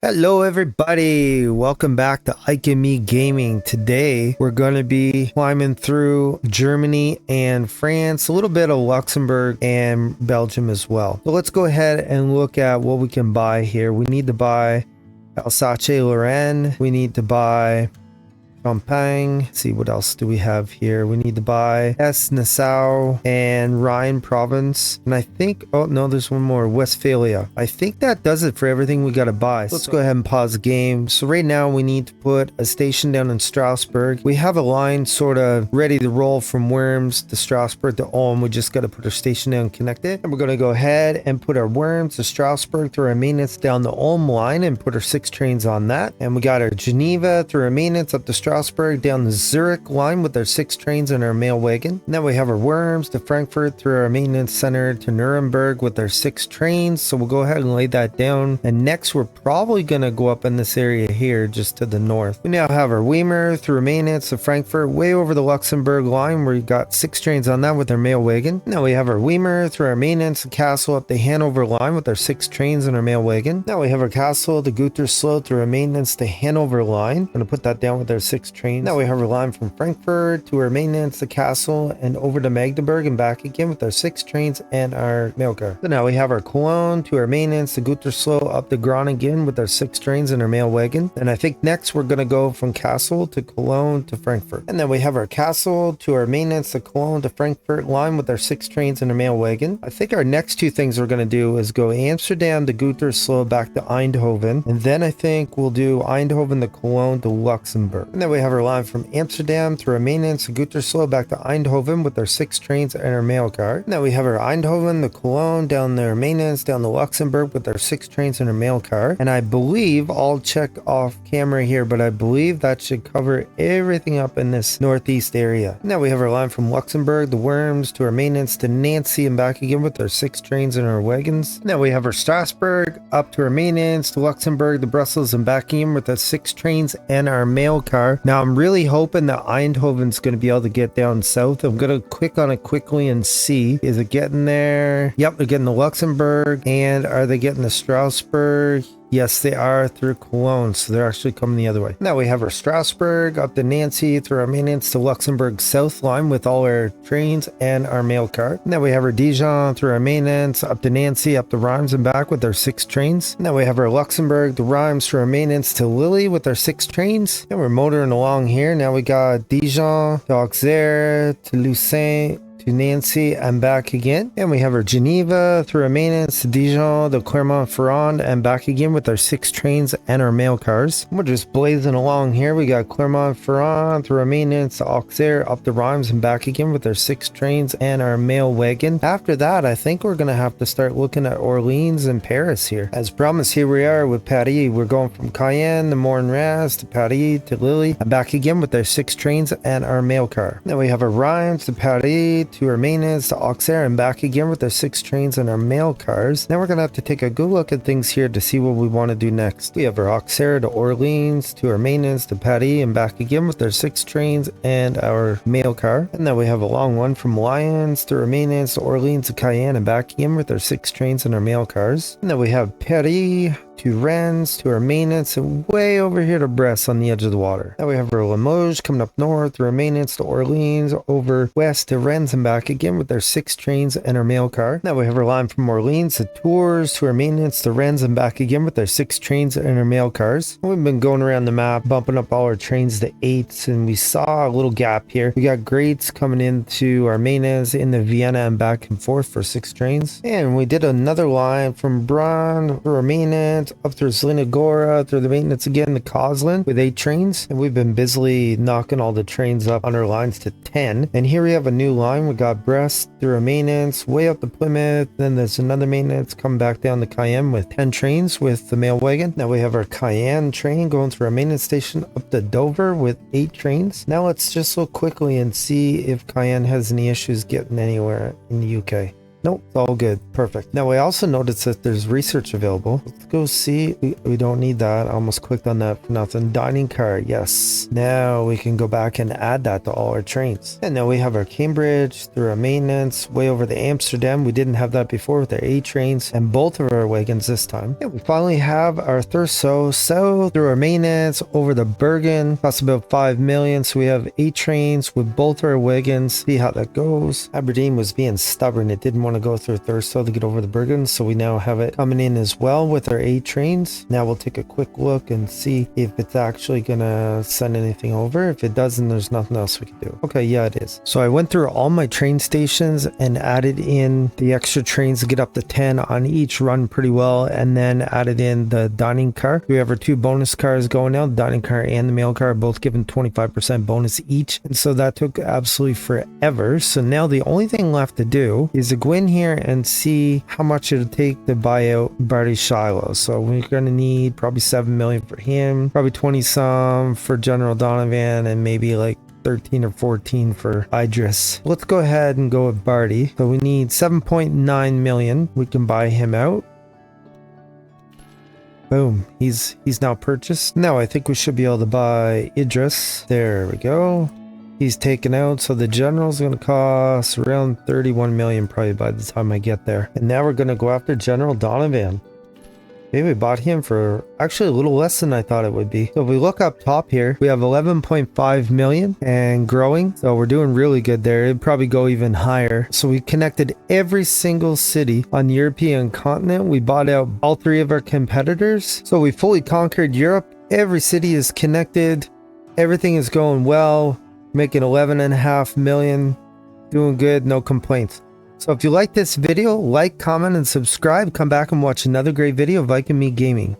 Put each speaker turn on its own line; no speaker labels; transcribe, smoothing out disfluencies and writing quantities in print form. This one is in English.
Hello everybody, welcome back to Ike and Me Gaming. Today we're going to be climbing through Germany and France, a little bit of Luxembourg and Belgium as well. So let's go ahead and look at what we can buy here. We need to buy Alsace-Lorraine, we need to buy Champagne. Let's see, what else do we have here? We need to buy Nassau and Rhine province. And I think, oh no, there's one more, Westphalia. I think that does it for everything we got to buy. Let's go ahead and pause the game. So right now we need to put a station down in Strasbourg. We have a line sort of ready to roll from Worms to Strasbourg to Ulm. We just got to put our station down and connect it. And we're going to go ahead and put our Worms to Strasbourg through our maintenance down the Ulm line and put our 6 trains on that. And we got our Geneva through our maintenance up to Strasbourg down the Zurich line with our 6 trains and our mail wagon. And then we have our Worms to Frankfurt through our maintenance center to Nuremberg with our 6 trains. So we'll go ahead and lay that down. And next we're probably going to go up in this area here just to the north. We now have our Weimer through maintenance to Frankfurt way over the Luxembourg line where we got 6 trains on that with our mail wagon. Now we have our Weimer through our maintenance to Castle up the Hanover line with our 6 trains and our mail wagon. Now we have our Castle to Gütersloh through our maintenance to Hanover line. I'm going to put that down with our 6 trains. Now we have our line from Frankfurt to our maintenance to Castle and over to Magdeburg and back again with our 6 trains and our mail car. So now we have our Cologne to our maintenance to Gütersloh up to Groningen with our 6 trains and our mail wagon. And I think next we're going to go from Castle to Cologne to Frankfurt. And then we have our Castle to our maintenance to Cologne to Frankfurt line with our 6 trains and our mail wagon. I think our next 2 things we're going to do is go Amsterdam to Gütersloh back to Eindhoven. And then I think we'll do Eindhoven to Cologne to Luxembourg. And then we have our line from Amsterdam through our maintenance to Gütersloh back to Eindhoven with our 6 trains and our mail car. Now we have our Eindhoven to Cologne down there maintenance down to Luxembourg with our 6 trains and our mail car. And I believe, I'll check off camera here, but I believe that should cover everything up in this northeast area. Now we have our line from Luxembourg, the Worms to our maintenance to Nancy and back again with our 6 trains and our wagons. Now we have our Strasbourg up to our maintenance to Luxembourg, the Brussels and back again with our 6 trains and our mail car. Now I'm really hoping that Eindhoven's going to be able to get down south. I'm going to click on it quickly and see. Is it getting there? Yep, they're getting to Luxembourg. And are they getting to Strasbourg? Yes, they are through Cologne, so they're actually coming the other way. Now we have our Strasbourg up to Nancy through our maintenance to Luxembourg South line with all our trains and our mail car. Now we have our Dijon through our maintenance up to Nancy, up to Reims and back with our 6 trains. Now we have our Luxembourg to Reims through our maintenance to Lille with our 6 trains. And we're motoring along here. Now we got Dijon to Auxerre to Lucerne to Nancy and back again. And we have our Geneva through our maintenance to Dijon to Clermont-Ferrand and back again with our 6 trains and our mail cars. We're just blazing along here. We got Clermont-Ferrand through our maintenance to Auxerre up to Reims and back again with our 6 trains and our mail wagon. After that, I think we're going to have to start looking at Orleans and Paris here. As promised, here we are with Paris. We're going from Cayenne to Morne-Reims to Paris to Lille and back again with our 6 trains and our mail car. Then we have our Reims to Paris to our maintenance to Auxerre and back again with our 6 trains and our mail cars. Now we're going to have to take a good look at things here to see what we want to do next. We have our Auxerre to Orleans to our maintenance to Paris and back again with our 6 trains and our mail car. And then we have a long one from Lyons to our maintenance to Orleans to Cayenne and back again with our 6 trains and our mail cars. And then we have Paris to Rennes to our maintenance and way over here to Brest on the edge of the water. Now we have our Limoges coming up north through our maintenance to Orleans over west to Rennes and back again with our 6 trains and our mail car. Now we have our line from Orleans to Tours to our maintenance to Rennes and back again with our 6 trains and our mail cars. We've been going around the map bumping up all our trains to 8s and we saw a little gap here. We got Greats coming into our maintenance in the Vienna and back and forth for 6 trains. And we did another line from Brunn through our maintenance up through Zelenogora, through the maintenance again to Kozlin with 8 trains. And we've been busily knocking all the trains up on our lines to 10. And here we have a new line. We got Brest through our maintenance way up to Plymouth. Then there's another maintenance coming back down to Cayenne with 10 trains with the mail wagon. Now we have our Cayenne train going through our maintenance station up to Dover with 8 trains. Now let's just look quickly and see if Cayenne has any issues getting anywhere in the UK. Nope, it's all good. Perfect. Now we also noticed that there's research available. Let's go see. We don't need that. I almost clicked on that for nothing. Dining car, yes. Now we can go back and add that to all our trains. And now we have our Cambridge through our maintenance, way over to Amsterdam. We didn't have that before with our A trains and both of our wagons this time. Yeah, we finally have our Thurso south through our maintenance over to Bergen. Costs about 5 million. So we have 8 trains with both our wagons. See how that goes. Aberdeen was being stubborn. It didn't want to go through Thurso to get over the Bergen. So we now have it coming in as well with our 8 trains. Now we'll take a quick look and see if it's actually going to send anything over. If it doesn't, there's nothing else we can do. Okay, yeah, it is. So I went through all my train stations and added in the extra trains to get up to 10 on each run pretty well, and then added in the dining car. We have our 2 bonus cars going now. The dining car and the mail car are both given 25% bonus each, and so that took absolutely forever. So now the only thing left to do is to go in here and see how much it'll take to buy out Barti Shiloh. So we're going to need probably 7 million for him, probably 20 some for General Donovan, and maybe like 13 or 14 for Idris. Let's go ahead and go with Barti. So we need 7.9 million. We can buy him out. Boom. He's now purchased. Now I think we should be able to buy Idris. There we go. He's taken out. So the general's going to cost around 31 million probably by the time I get there. And now we're going to go after General Donovan. Maybe we bought him for actually a little less than I thought it would be. So if we look up top here, we have 11.5 million and growing. So we're doing really good there. It'd probably go even higher. So we connected every single city on the European continent. We bought out all 3 of our competitors. So we fully conquered Europe. Every city is connected. Everything is going well. Making 11.5 million. Doing good. No complaints. So if you like this video, like, comment, and subscribe. Come back and watch another great video of ICME Gaming.